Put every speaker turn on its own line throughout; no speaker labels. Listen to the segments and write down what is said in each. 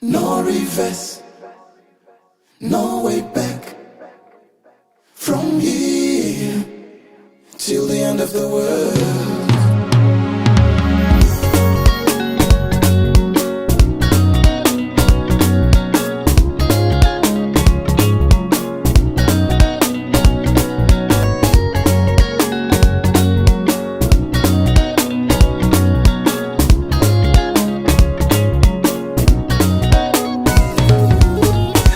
No reverse, no way back. From here till the end of the world.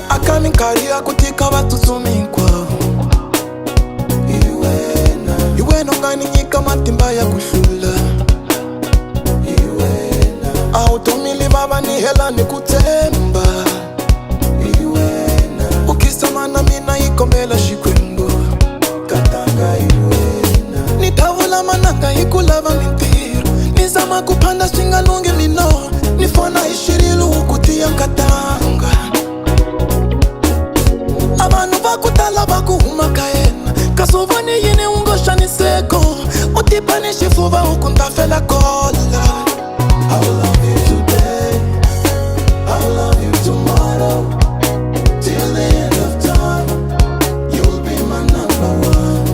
Akaminkaria kutika batuzumikwa iwe nonganinyika matimba ya kushula automili baba ni hela ni kutemba ukisamana mina ikombela shikwembo katanga nitavula mananga ikulava mintiru nizama kupanda singalunge mino nifona ishirilu ukutia katanga abantu bakutala bakuhuma kaena kasuvani yini ungoshani seko utipani shifuva ukuntafela kola. I will love you today, I will love you tomorrow, till the end of time, you will be my number one.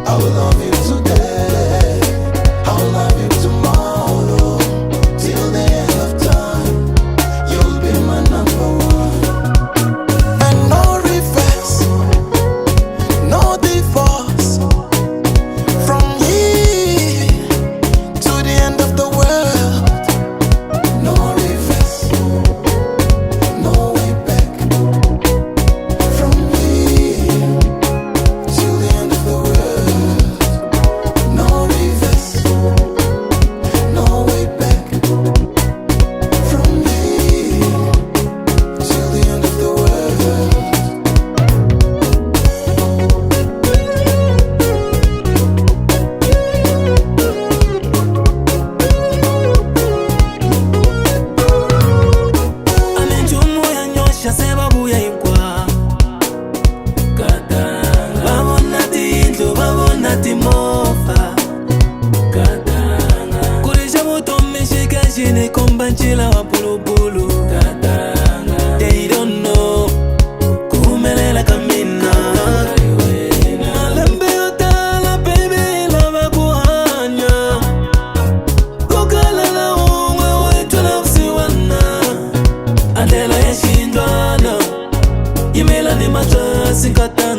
I will love you today, I will love you tomorrow, till the end of time, you will be my number one. And no reverse, no divorce, from here to the end of the world. No reverse, no way back, from here till the end of the world. No reverse, no way back, from here till the end of the world.
Amenjumu ya nyosha sebabu ya ikwa Katanga babona tindu babona timofa Katanga kurisha mutomi shika shini kombanchila wa pulupulu Katanga they don't know kumelela kamina Malembe yotala baby lava kuhanya kukalala umwe wetu nafsi wana Adela yeshindwana Yimela ni matrasi kata